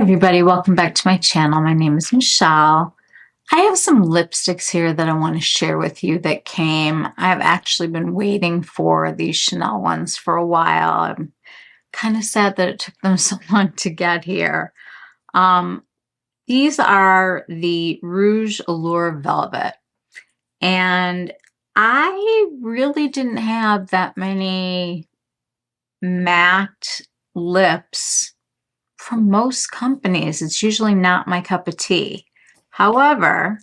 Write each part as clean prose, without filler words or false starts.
everybody, welcome back to my channel. My name is Michelle. I have some lipsticks here that I want to share with you that came. I've actually been waiting for these Chanel ones for a while. I'm kind of sad that it took them so long to get here. These are the Rouge Allure Velvet. And I really didn't have that many matte lips from most companies. It's usually not my cup of tea. However,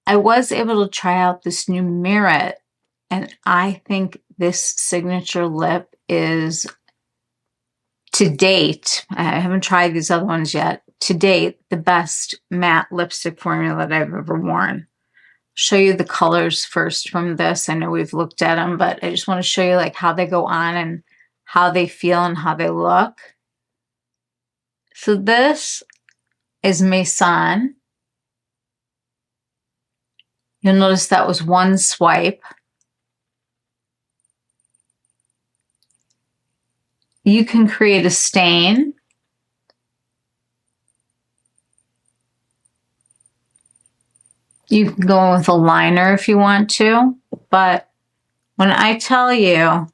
I was able to try out this new Merit, and I think this signature lip is, to date, I haven't tried these other ones yet, to date, the best matte lipstick formula that I've ever worn. Show you the colors first from this. I know we've looked at them, but I just want to show you like how they go on and how they feel and how they look. So this is Maison. You'll notice that was one swipe. You can create a stain. You can go with a liner if you want to, but when I tell you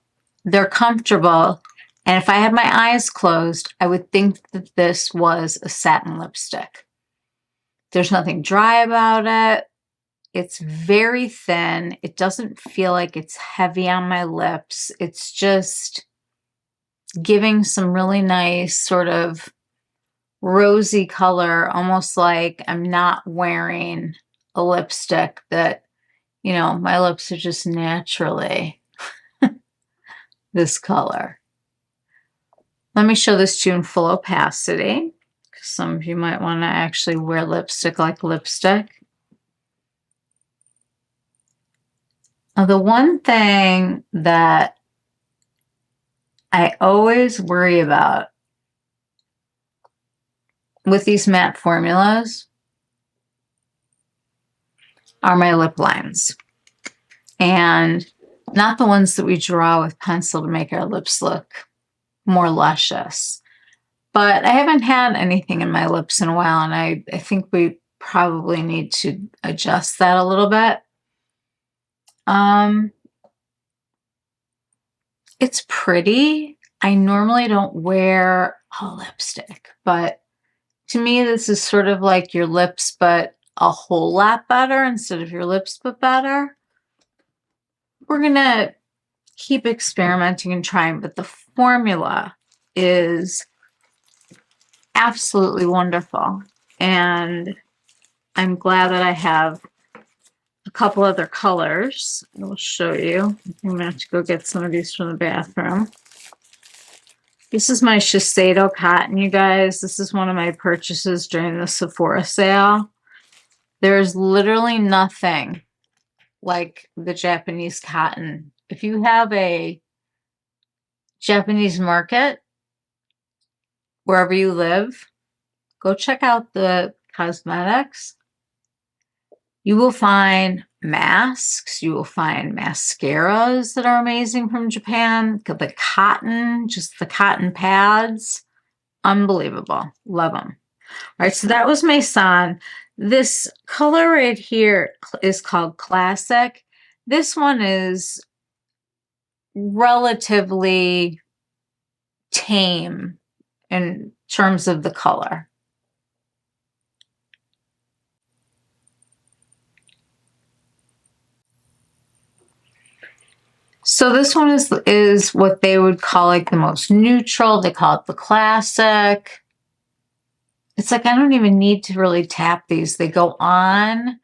they're comfortable, and if I had my eyes closed, I would think that this was a satin lipstick. There's nothing dry about it. It's very thin. It doesn't feel like it's heavy on my lips. It's just giving some really nice sort of rosy color, almost like I'm not wearing a lipstick that, you know, my lips are just naturally this color. Let me show this to you in full opacity, because some of you might want to actually wear lipstick like lipstick. Now, the one thing that I always worry about with these matte formulas are my lip lines. And not the ones that we draw with pencil to make our lips look more luscious. But I haven't had anything in my lips in a while, and I think we probably need to adjust that a little bit. It's pretty. I normally don't wear a lipstick, but to me, this is sort of like your lips, but a whole lot better instead of your lips, but better. We're going to keep experimenting and trying, but the formula is absolutely wonderful. And I'm glad that I have a couple other colors. I'll show you. I'm going to have to go get some of these from the bathroom. This is my Shiseido cotton, you guys. This is one of my purchases during the Sephora sale. There's literally nothing like the Japanese cotton. If you have a Japanese market, wherever you live, go check out the cosmetics. You will find masks. You will find mascaras that are amazing from Japan. The cotton, just the cotton pads. Unbelievable. Love them. All right, so that was Maison. This color right here is called Classic. This one is relatively tame in terms of the color. So this one is what they would call like the most neutral. They call it the Classic. It's like I don't even need to really tap these. They go on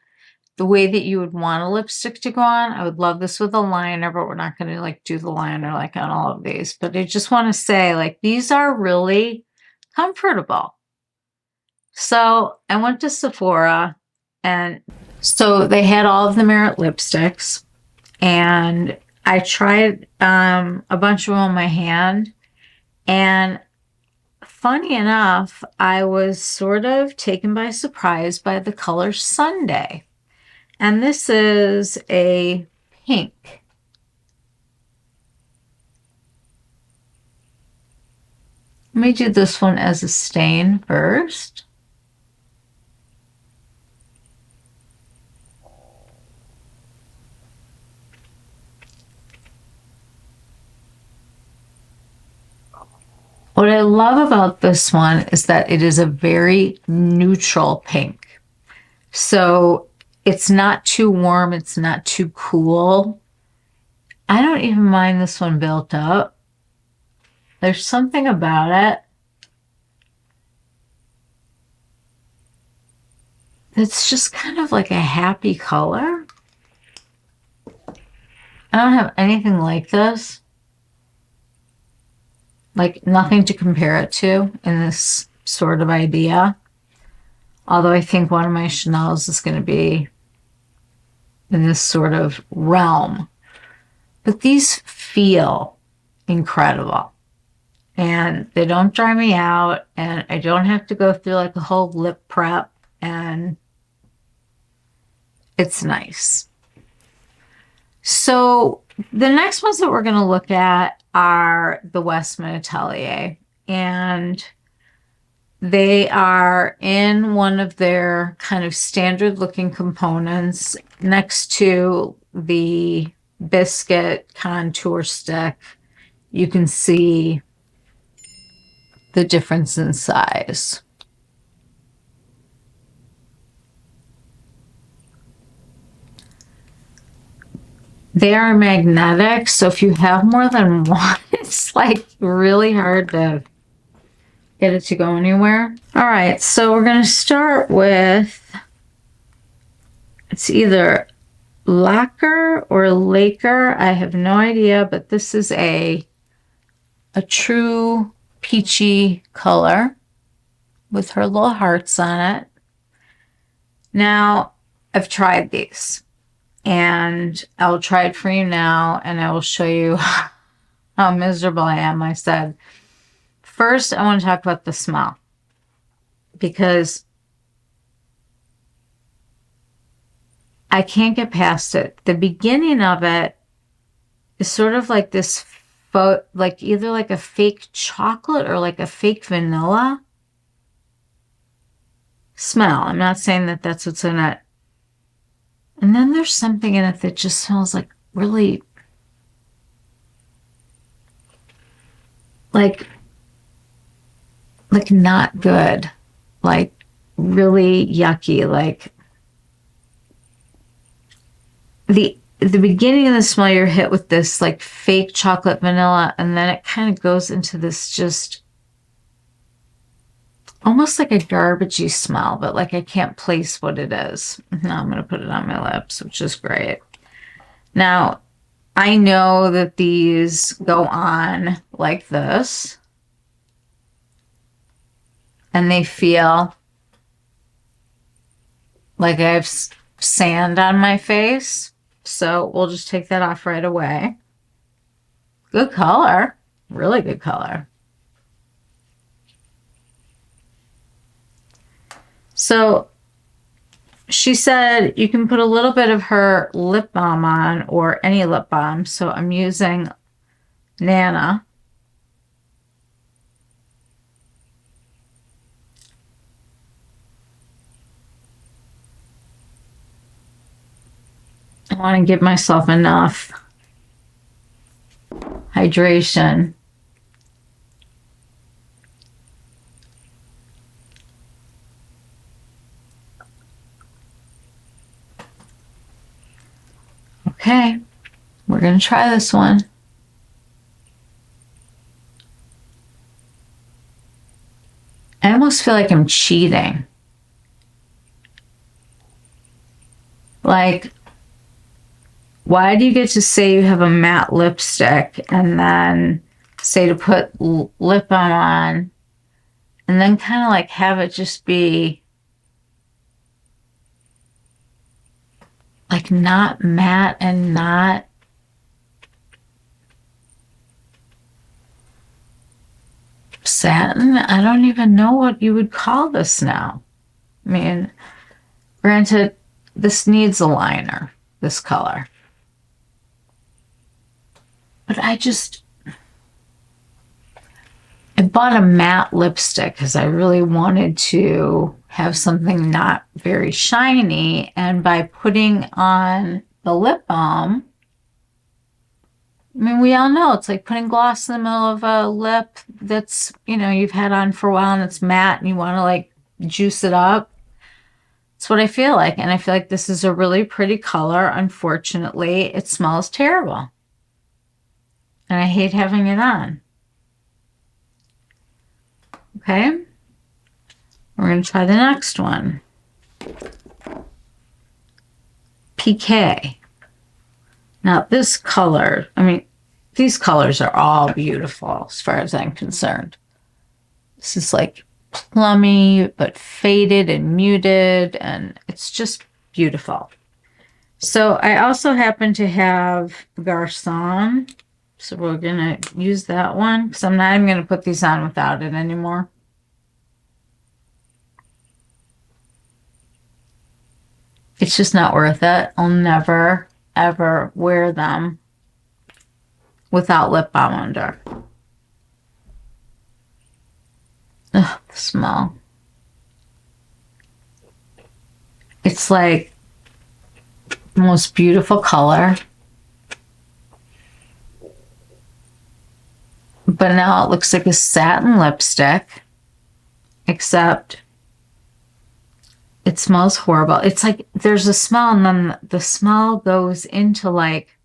the way that you would want a lipstick to go on. I would love this with a liner, but we're not going to like do the liner like on all of these. But I just want to say like these are really comfortable. So I went to Sephora, and so they had all of the Merit lipsticks, and I tried a bunch of them on my hand, and funny enough, I was sort of taken by surprise by the color Sunday. And this is a pink. Let me do this one as a stain first. What I love about this one is that it is a very neutral pink. So it's not too warm, it's not too cool. I don't even mind this one built up. There's something about it that's just kind of like a happy color. I don't have anything like this. Like nothing to compare it to in this sort of idea. Although I think one of my Chanel's is going to be in this sort of realm. But these feel incredible. And they don't dry me out. And I don't have to go through like a whole lip prep. And it's nice. So the next ones that we're going to look at are the Westman Atelier. And they are in one of their kind of standard looking components next to the biscuit contour stick. You can see the difference in size. They are magnetic, so if you have more than one, it's like really hard to get it to go anywhere. All right, so we're going to start with, it's either lacquer or lacquer. I have no idea, but this is a true peachy color with her little hearts on it. Now, I've tried these. And I'll try it for you now, and I will show you how miserable I am. I said, first, I want to talk about the smell. Because I can't get past it. The beginning of it is sort of like this, like either like a fake chocolate or like a fake vanilla smell. I'm not saying that that's what's in it. And then there's something in it that just smells like really, like not good, like really yucky. Like the beginning of the smell, you're hit with this like fake chocolate vanilla, and then it kind of goes into this just almost like a garbagey smell, but like I can't place what it is. Now I'm going to put it on my lips, which is great. Now, I know that these go on like this. And they feel like I have sand on my face. So we'll just take that off right away. Good color. Really good color. So she said you can put a little bit of her lip balm on, or any lip balm. So I'm using Nana. I want to give myself enough hydration. Okay, we're going to try this one. I almost feel like I'm cheating. Like, why do you get to say you have a matte lipstick and then say to put lip balm on and then kind of like have it just be like not matte and not satin? I don't even know what you would call this now. I mean, granted, this needs a liner, this color. But I I bought a matte lipstick because I really wanted to have something not very shiny. And by putting on the lip balm, I mean, we all know it's like putting gloss in the middle of a lip that's, you know, you've had on for a while and it's matte and you want to like juice it up. That's what I feel like. And I feel like this is a really pretty color. Unfortunately, it smells terrible. And I hate having it on. Okay. We're going to try the next one. PK. Now this color, I mean, these colors are all beautiful as far as I'm concerned. This is like plummy, but faded and muted, and it's just beautiful. So I also happen to have Garcon. So we're going to use that one because I'm not even going to put these on without it anymore. It's just not worth it. I'll never, ever wear them without lip balm under. Ugh, the smell. It's like the most beautiful color. But now it looks like a satin lipstick, except it smells horrible. It's like there's a smell and then the smell goes into like,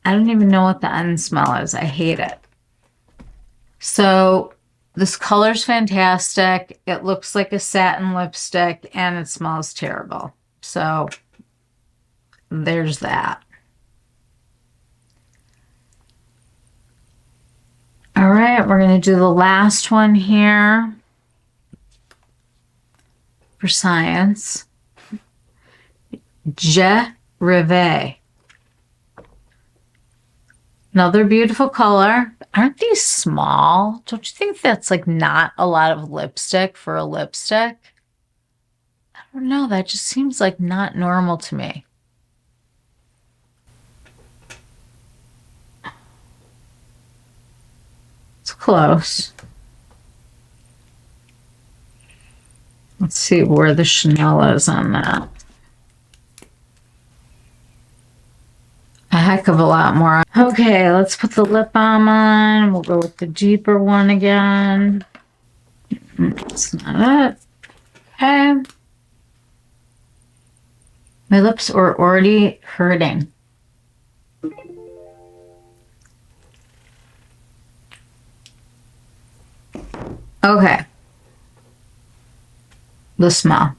I don't even know what the end smell is. I hate it. So this color's fantastic. It looks like a satin lipstick and it smells terrible. So there's that. All right, we're going to do the last one here for science. Je Rêve. Another beautiful color. Aren't these small? Don't you think that's like not a lot of lipstick for a lipstick? I don't know. That just seems like not normal to me. It's close. Let's see where the Chanel is on that. A heck of a lot more. Okay, let's put the lip balm on. We'll go with the deeper one again. That's not it. Okay. My lips are already hurting. Okay. The smell.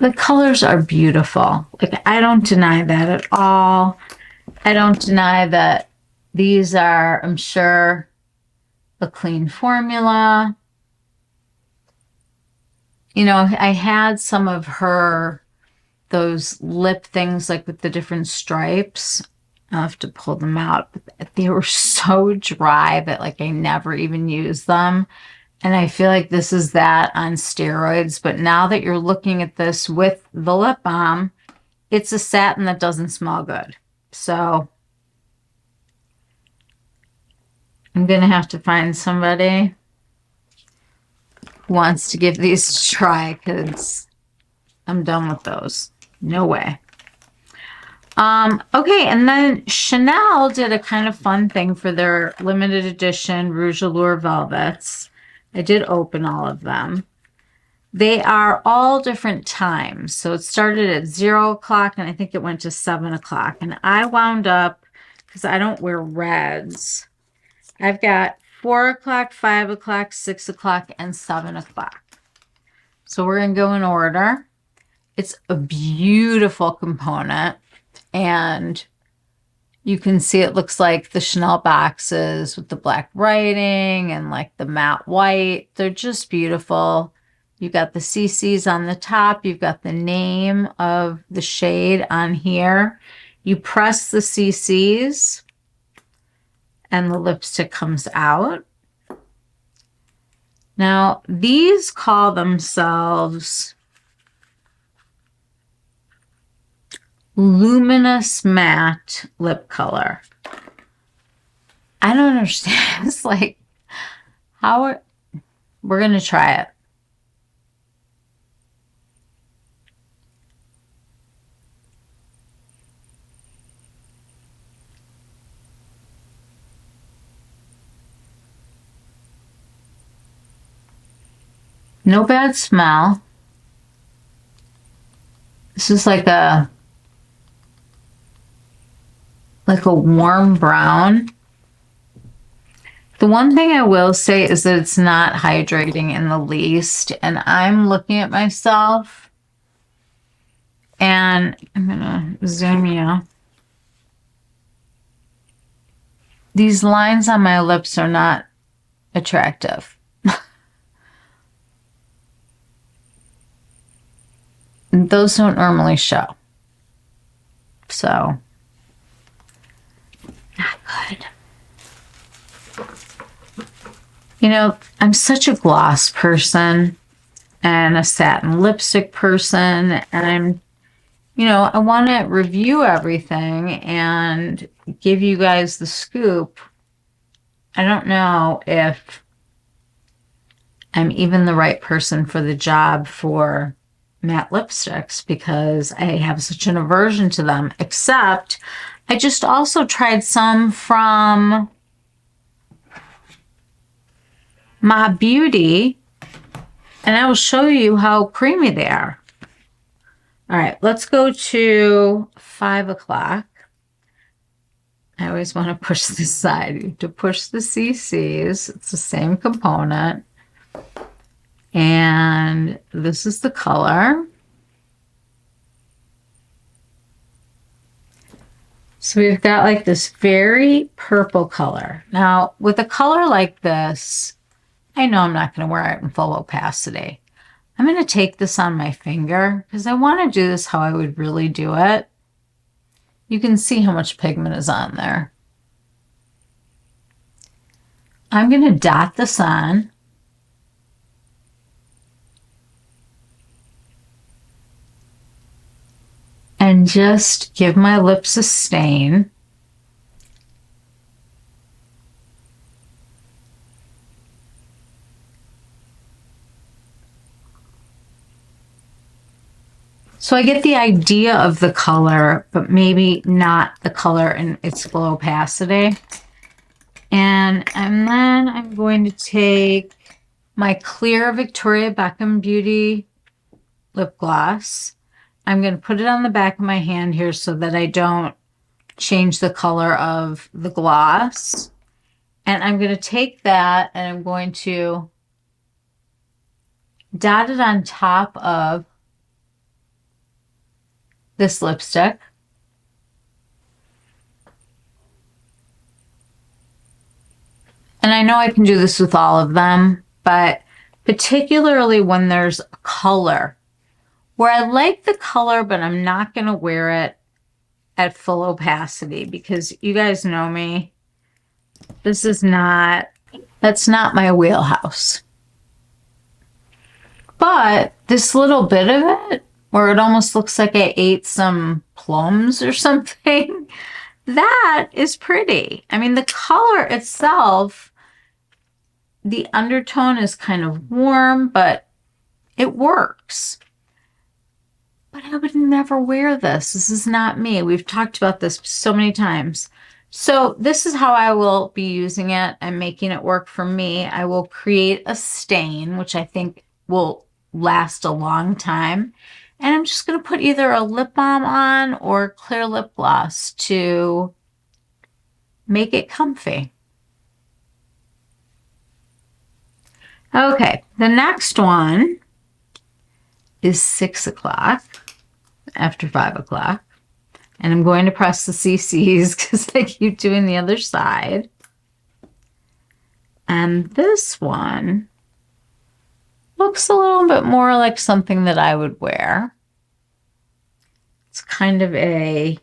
The colors are beautiful. Like, I don't deny that at all. I don't deny that these are, I'm sure, a clean formula. You know, I had some of those lip things like with the different stripes. I'll have to pull them out. But they were so dry that like I never even used them. And I feel like this is that on steroids. But now that you're looking at this with the lip balm, it's a satin that doesn't smell good. So I'm going to have to find somebody who wants to give these a try because I'm done with those. No way. Okay, and then Chanel did a kind of fun thing for their limited edition Rouge Allure Velvets. I did open all of them. They are all different times. So it started at 0 o'clock and I think it went to 7 o'clock. And I wound up, because I don't wear reds, I've got 4 o'clock, 5 o'clock, 6 o'clock, and 7 o'clock. So we're going to go in order. It's a beautiful component. And you can see it looks like the Chanel boxes with the black writing and like the matte white. They're just beautiful. You've got the CCs on the top. You've got the name of the shade on here. You press the CCs and the lipstick comes out. Now, these call themselves Luminous Matte Lip Color. I don't understand. It's like, we're going to try it. No bad smell. This is like a warm brown. The one thing I will say is that it's not hydrating in the least. And I'm looking at myself and I'm going to zoom you. These lines on my lips are not attractive. Those don't normally show. So, not good. You know, I'm such a gloss person and a satin lipstick person, and I want to review everything and give you guys the scoop. I don't know if I'm even the right person for the job for matte lipsticks because I have such an aversion to them, except I just also tried some from My Beauty, and I will show you how creamy they are. All right, let's go to 5 o'clock. I always want to push this side. You have to push the CCs. It's the same component. And this is the color. So we've got like this very purple color. Now, with a color like this, I know I'm not going to wear it in full opacity. I'm going to take this on my finger because I want to do this how I would really do it. You can see how much pigment is on there. I'm going to dot this on. And just give my lips a stain. So I get the idea of the color, but maybe not the color in its full opacity. And then I'm going to take my clear Victoria Beckham Beauty lip gloss. I'm going to put it on the back of my hand here so that I don't change the color of the gloss. And I'm going to take that and I'm going to dot it on top of this lipstick. And I know I can do this with all of them, but particularly when there's a color where I like the color, but I'm not going to wear it at full opacity because you guys know me. That's not my wheelhouse. But this little bit of it, where it almost looks like I ate some plums or something, that is pretty. I mean, the color itself, the undertone is kind of warm, but it works. But I would never wear this. This is not me. We've talked about this so many times. So this is how I will be using it and making it work for me. I will create a stain, which I think will last a long time. And I'm just going to put either a lip balm on or clear lip gloss to make it comfy. Okay, the next one is 6 o'clock. After 5 o'clock. And I'm going to press the CCs because I keep doing the other side. And this one looks a little bit more like something that I would wear. It's kind of a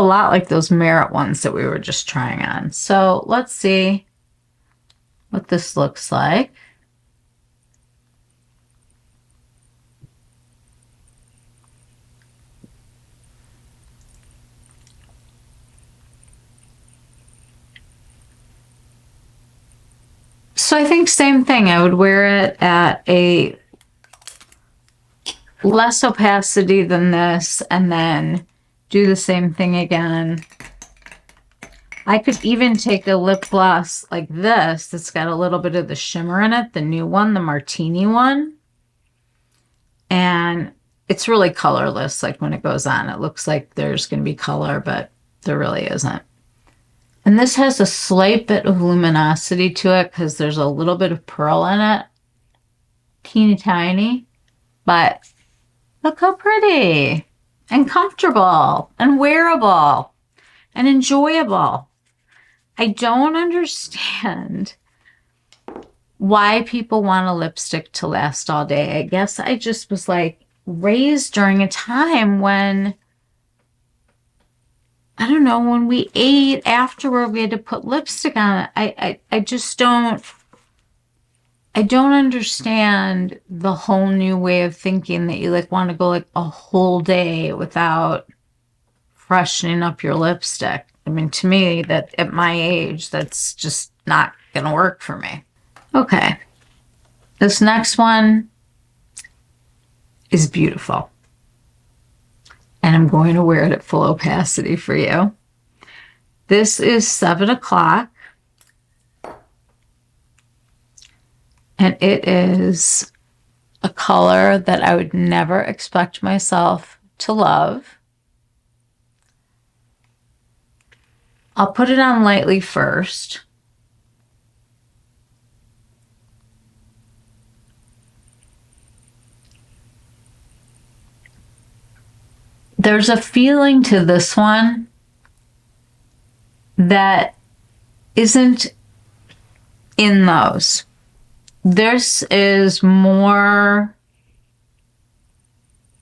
lot like those Merit ones that we were just trying on. So let's see what this looks like. So I think same thing. I would wear it at a less opacity than this and then do the same thing again. I could even take a lip gloss like this that's got a little bit of the shimmer in it, the new one, the martini one. And it's really colorless. Like when it goes on, it looks like there's going to be color, but there really isn't. And this has a slight bit of luminosity to it because there's a little bit of pearl in it. Teeny tiny. But look how pretty and comfortable and wearable and enjoyable. I don't understand why people want a lipstick to last all day. I guess I just was like raised during a time when, I don't know, when we ate afterward, we had to put lipstick on it. I just don't, I don't understand the whole new way of thinking that you like want to go like a whole day without freshening up your lipstick. I mean, to me, that at my age, that's just not going to work for me. Okay. This next one is beautiful. And I'm going to wear it at full opacity for you. This is 7 o'clock. And it is a color that I would never expect myself to love. I'll put it on lightly first. There's a feeling to this one that isn't in those. This is more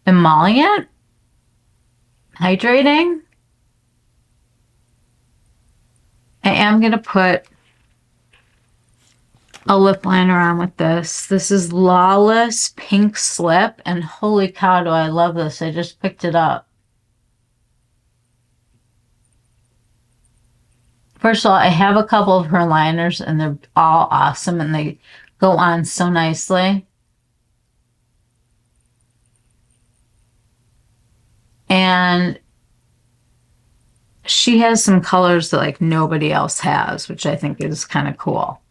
emollient, hydrating. I am going to put a lip liner on with this. This is Lawless Pink Slip, and holy cow, do I love this. I just picked it up. First of all, I have a couple of her liners, and they're all awesome, and they go on so nicely. And she has some colors that like nobody else has, which I think is kind of cool.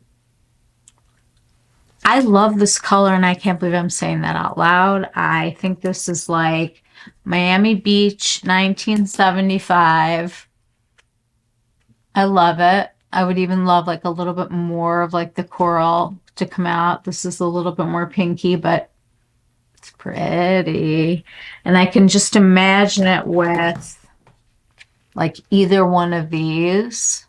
I love this color, and I can't believe I'm saying that out loud. I think this is like Miami Beach 1975. I love it. I would even love like a little bit more of like the coral to come out. This is a little bit more pinky, but it's pretty. And I can just imagine it with like either one of these.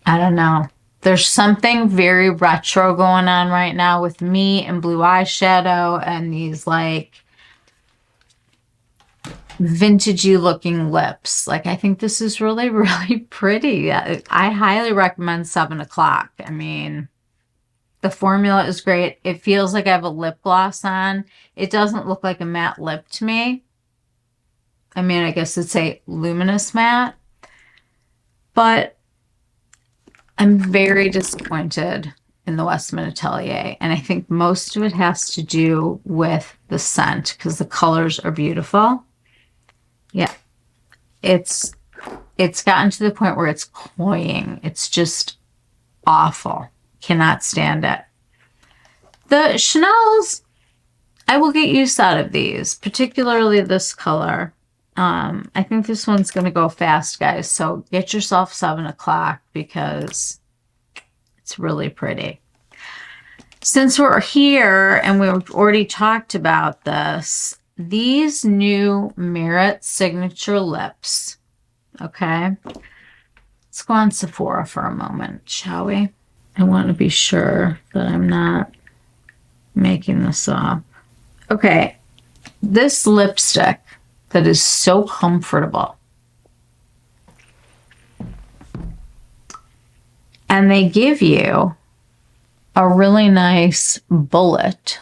I don't know. There's something very retro going on right now with me and blue eyeshadow and these like vintagey looking lips. Like I think this is really, really pretty. I highly recommend 7 o'clock. I mean, the formula is great. It feels like I have a lip gloss on. It doesn't look like a matte lip to me. I mean, I guess it's a luminous matte, but I'm very disappointed in the Westman Atelier. And I think most of it has to do with the scent because the colors are beautiful. Yeah, it's gotten to the point where it's cloying. It's just awful. Cannot stand it. The Chanel's, I will get use out of these, particularly this color. I think this one's going to go fast, guys. So get yourself 7 o'clock because it's really pretty. Since we're here and we've already talked about this, these new Merit Signature Lips, okay? Let's go on Sephora for a moment, shall we? I want to be sure that I'm not making this up. Okay, this lipstick that is so comfortable. And they give you a really nice bullet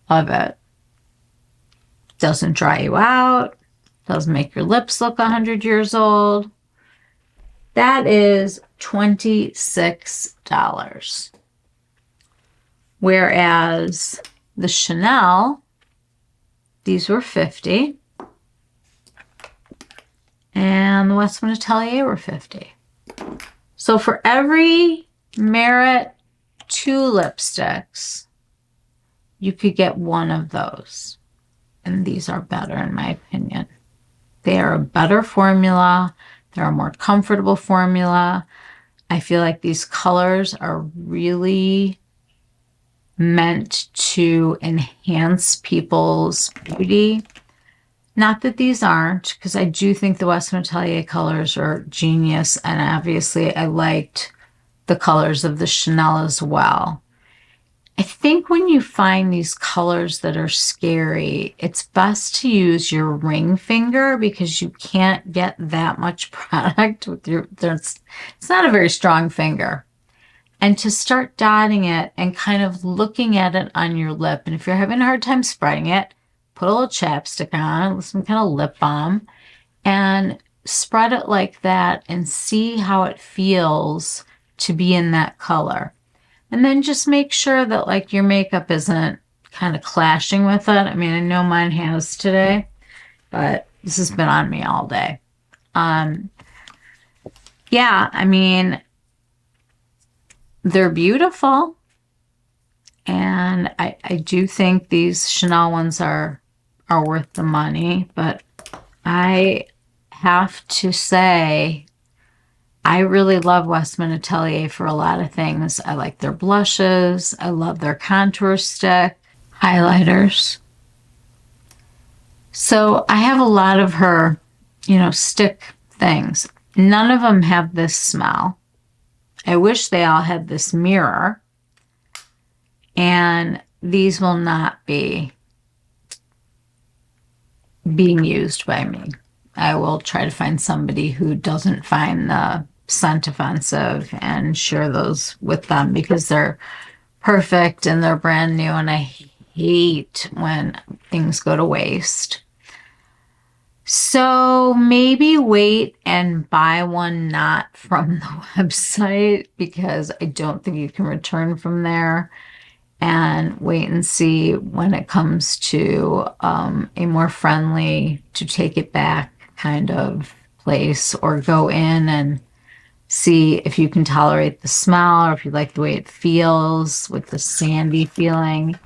of it. Doesn't dry you out. Doesn't make your lips look 100 years old. That is $26. Whereas the Chanel, these were $50. And the Westman Atelier were $50. So for every Merit 2 lipsticks, you could get one of those. And these are better in my opinion. They are a better formula. They're a more comfortable formula. I feel like these colors are really meant to enhance people's beauty. Not that these aren't, because I do think the Westman Atelier colors are genius, and obviously I liked the colors of the Chanel as well. I think when you find these colors that are scary, it's best to use your ring finger because you can't get that much product with your, it's not a very strong finger. And to start dotting it and kind of looking at it on your lip. And if you're having a hard time spreading it, put a little chapstick on, some kind of lip balm, and spread it like that and see how it feels to be in that color. And then just make sure that like your makeup isn't kind of clashing with it. I mean, I know mine has today, but this has been on me all day. Yeah, I mean, they're beautiful. And I do think these Chanel ones are worth the money, but I have to say, I really love Westman Atelier for a lot of things. I like their blushes. I love their contour stick, highlighters. So I have a lot of her, stick things. None of them have this smell. I wish they all had this mirror. And these will not be being used by me. I will try to find somebody who doesn't find the scent offensive and share those with them because they're perfect and they're brand new, and I hate when things go to waste. So maybe wait and buy one not from the website because I don't think you can return from there, and wait and see when it comes to a more friendly to take it back kind of place, or go in and see if you can tolerate the smell or if you like the way it feels with the sandy feeling,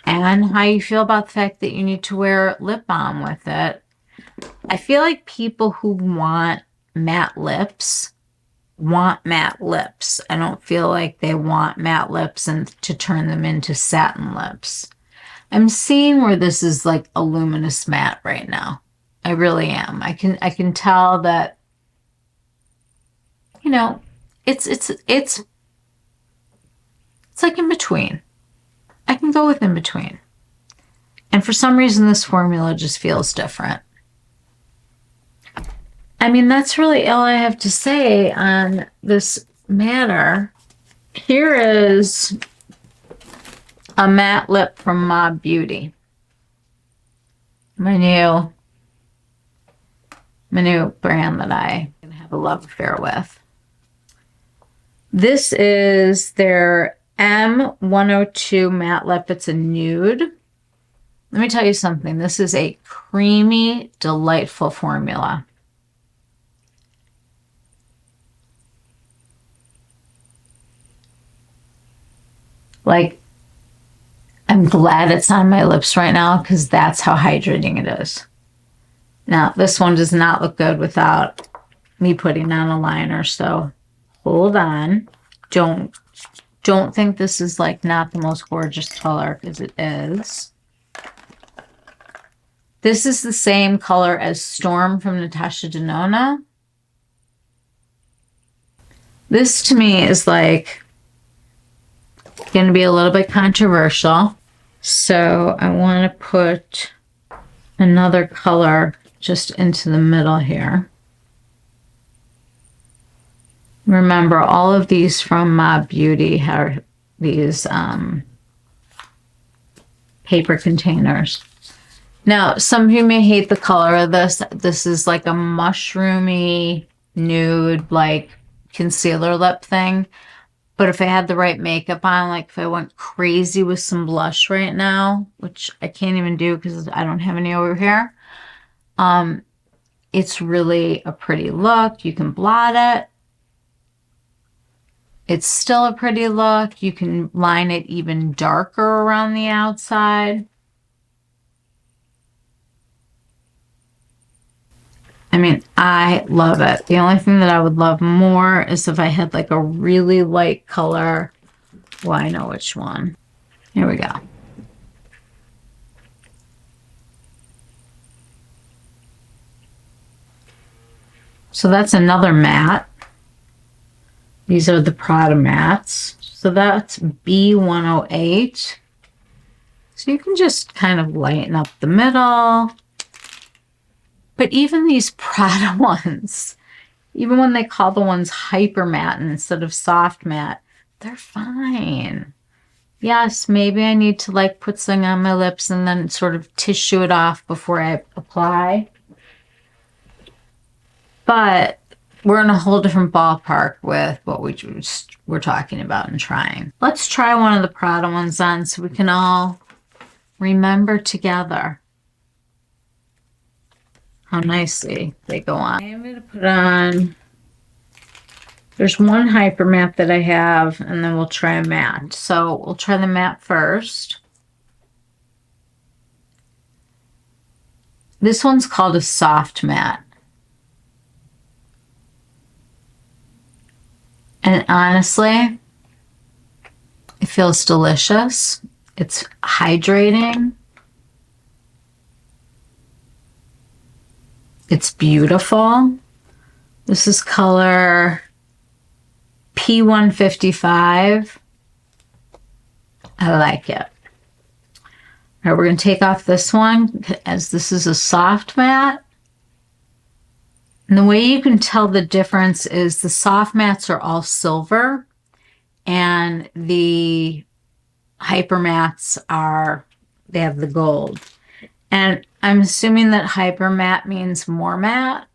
and how you feel about the fact that you need to wear lip balm with it. I feel like people who want matte lips want matte lips. I don't feel like they want matte lips and to turn them into satin lips. I'm seeing where this is like a luminous matte right now. I really am. I can tell that, it's like in between. I can go with in between. And for some reason, this formula just feels different. I mean, that's really all I have to say on this matter. Here is a matte lip from Mob Beauty. My new brand that I have a love affair with. This is their M102 matte lip. It's a nude. Let me tell you something. This is a creamy, delightful formula. Like, I'm glad it's on my lips right now because that's how hydrating it is. Now, this one does not look good without me putting on a liner, so hold on. Don't think this is like not the most gorgeous color, because it is. This is the same color as Storm from Natasha Denona. This to me is like going to be a little bit controversial. So I want to put another color just into the middle here. Remember, all of these from Mob Beauty have these paper containers. Now, some of you may hate the color of this. This is like a mushroomy nude, like concealer lip thing. But if I had the right makeup on, like if I went crazy with some blush right now, which I can't even do because I don't have any over here, it's really a pretty look. You can blot it. It's still a pretty look. You can line it even darker around the outside. I mean, I love it. The only thing that I would love more is if I had like a really light color. Well, I know which one. Here we go. So that's another matte. These are the Prada mattes. So that's B108. So you can just kind of lighten up the middle. But even these Prada ones, even when they call the ones hyper matte instead of soft matte, they're fine. Yes, maybe I need to like put something on my lips and then sort of tissue it off before I apply. But we're in a whole different ballpark with what we're talking about and trying. Let's try one of the Prada ones on so we can all remember together how nicely they go on. I'm going to put on, there's one hyper matte that I have, and then we'll try a matte. So we'll try the matte first. This one's called a soft matte. And honestly, it feels delicious. It's hydrating. It's beautiful. This is color P155. I like it. All right, we're going to take off this one as this is a soft matte. And the way you can tell the difference is the soft mattes are all silver and the hyper mattes they have the gold. And I'm assuming that hyper matte means more matte,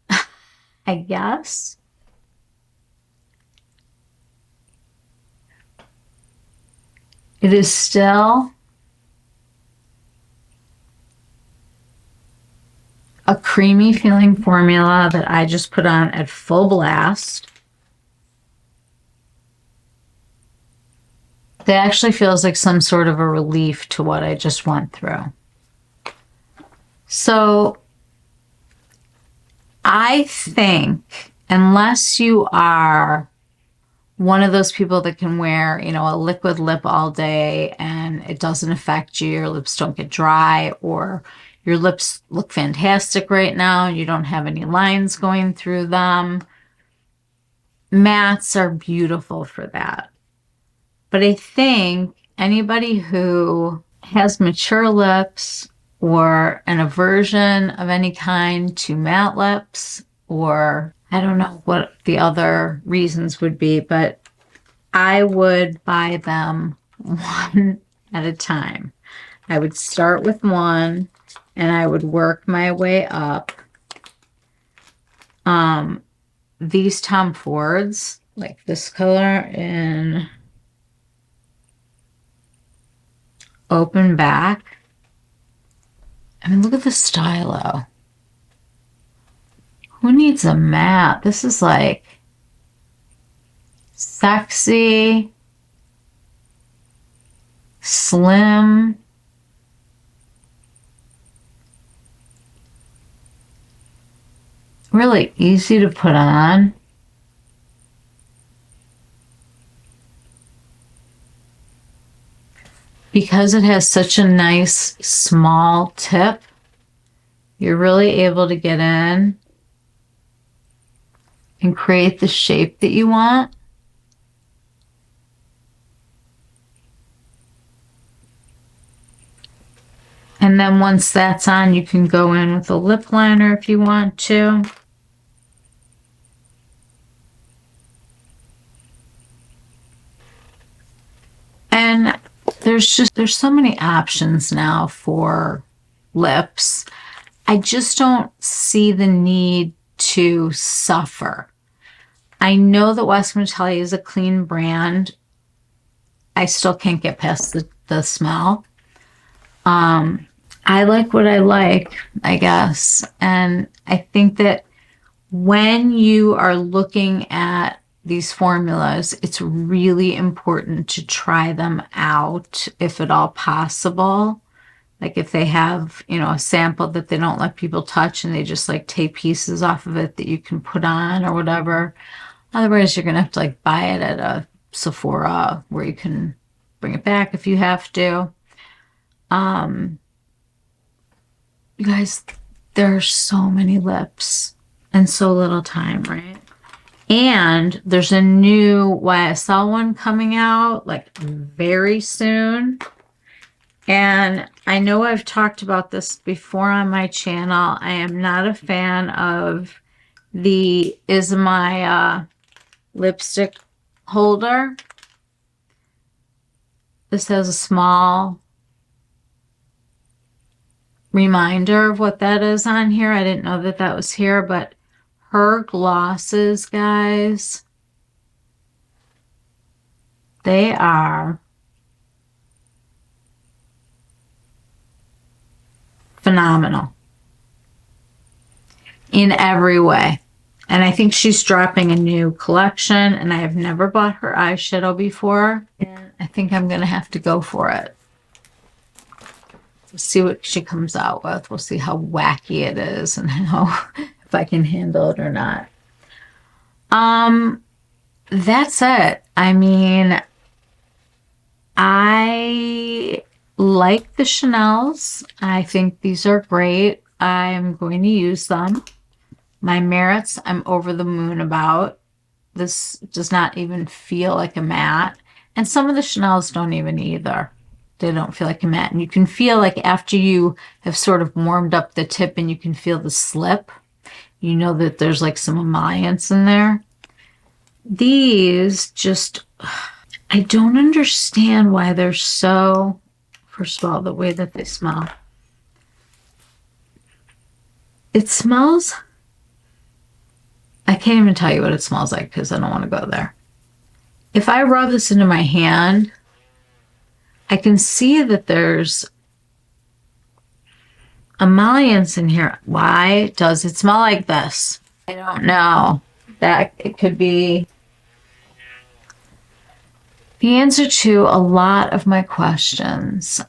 I guess. It is still a creamy feeling formula that I just put on at full blast. It actually feels like some sort of a relief to what I just went through. So I think unless you are one of those people that can wear, you know, a liquid lip all day and it doesn't affect you, your lips don't get dry, or your lips look fantastic right now, you don't have any lines going through them, mattes are beautiful for that. But I think anybody who has mature lips or an aversion of any kind to matte lips, or I don't know what the other reasons would be, but I would buy them one at a time. I would start with one and I would work my way up. These Tom Fords, like this color in open back. I mean, look at the stylo. Who needs a matte? This is like sexy, slim. Really easy to put on. Because it has such a nice small tip, you're really able to get in and create the shape that you want. And then once that's on, you can go in with a lip liner if you want to. And there's so many options now for lips. I just don't see the need to suffer. I know that Westman Atelier is a clean brand. I still can't get past the smell. I like what I like, I guess. And I think that when you are looking at these formulas, it's really important to try them out if at all possible. Like if they have, a sample that they don't let people touch and they just like take pieces off of it that you can put on or whatever. Otherwise, you're going to have to like buy it at a Sephora where you can bring it back if you have to. You guys, there are so many lips and so little time, right? And there's a new YSL one coming out like very soon. And I know I've talked about this before on my channel. I am not a fan of the Isamaya lipstick holder. This has a small reminder of what that is on here. I didn't know that that was here, but her glosses, guys, they are phenomenal in every way. And I think she's dropping a new collection, and I have never bought her eyeshadow before, and I think I'm going to have to go for it. We'll see what she comes out with. We'll see how wacky it is and how if I can handle it or not. That's it. I mean, I like the Chanels. I think these are great. I'm going to use them. My Merritts, I'm over the moon about. This does not even feel like a matte. And some of the Chanels don't even either. They don't feel like a matte. And you can feel like after you have sort of warmed up the tip and you can feel the slip, you know that there's like some emollients in there. These just, I don't understand why they're so, first of all, the way that they smell. It smells, I can't even tell you what it smells like because I don't want to go there. If I rub this into my hand, I can see that there's emollients in here. Why does it smell like this? I don't know. That it could be the answer to a lot of my questions.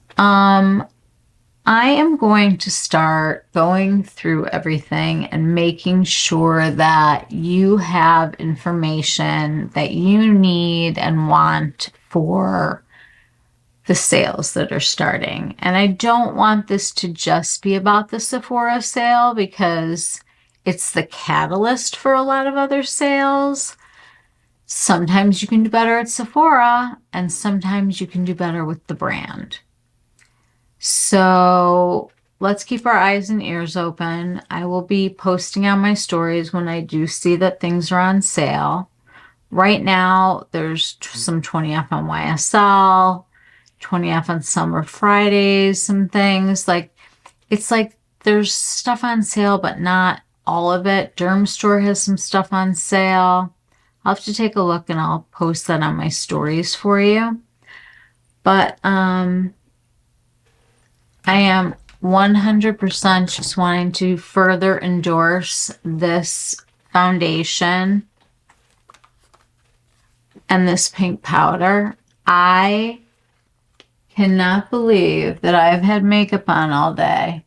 I am going to start going through everything and making sure that you have information that you need and want for the sales that are starting. And I don't want this to just be about the Sephora sale because it's the catalyst for a lot of other sales. Sometimes you can do better at Sephora and sometimes you can do better with the brand. So let's keep our eyes and ears open. I will be posting on my stories when I do see that things are on sale. Right now, there's some 20 off on YSL, 20 off on Summer Fridays, some things. Like, it's like there's stuff on sale, but not all of it. Derm Store has some stuff on sale. I'll have to take a look and I'll post that on my stories for you. But I am 100% just wanting to further endorse this foundation and this pink powder. I cannot believe that I've had makeup on all day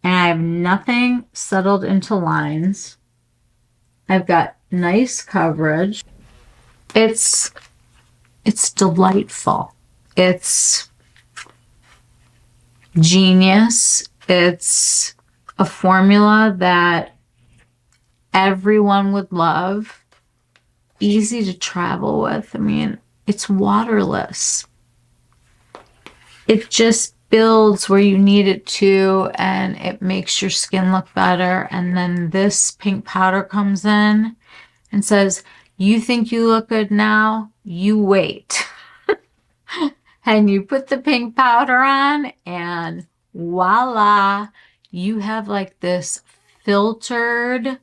and I have nothing settled into lines. I've got nice coverage. It's delightful. It's genius. It's a formula that everyone would love. Easy to travel with. I mean, it's waterless. It just builds where you need it to and it makes your skin look better. And then this pink powder comes in and says, you think you look good now? You wait. And you put the pink powder on and voila, you have like this filtered,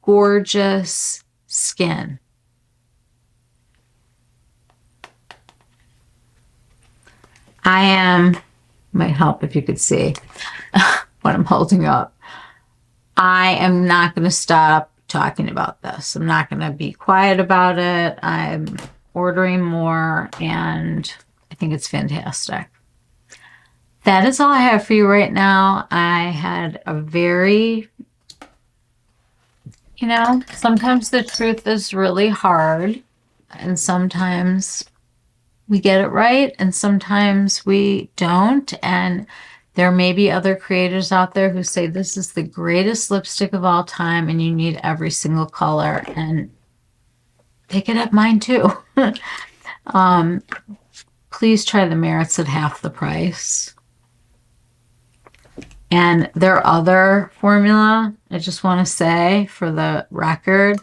gorgeous skin. Might help if you could see what I'm holding up. I am not going to stop talking about this. I'm not going to be quiet about it. I'm ordering more, and I think it's fantastic. That is all I have for you right now. I had a very, sometimes the truth is really hard, and sometimes we get it right, and sometimes we don't. And there may be other creators out there who say this is the greatest lipstick of all time and you need every single color, and they could have mine too. Please try the Merits at half the price. And their other formula, I just want to say for the record,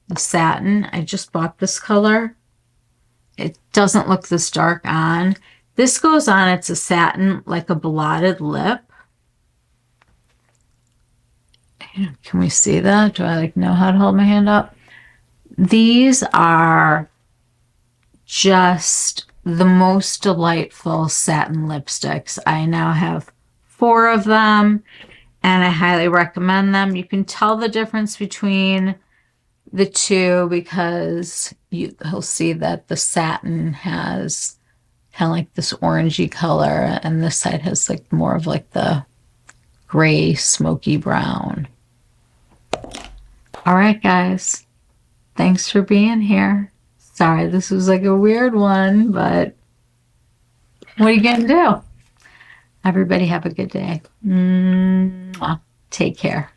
the Satin, I just bought this color. It doesn't look this dark on. This goes on, it's a satin, like a blotted lip. Can we see that? Do I know how to hold my hand up? These are just the most delightful satin lipsticks. I now have 4 of them, and I highly recommend them. You can tell the difference between the two because you'll see that the Satin has kind of like this orangey color, and this side has like more of like the gray smoky brown. All right, guys, thanks for being here. Sorry this was like a weird one, but what are you gonna do? Everybody have a good day. Take care.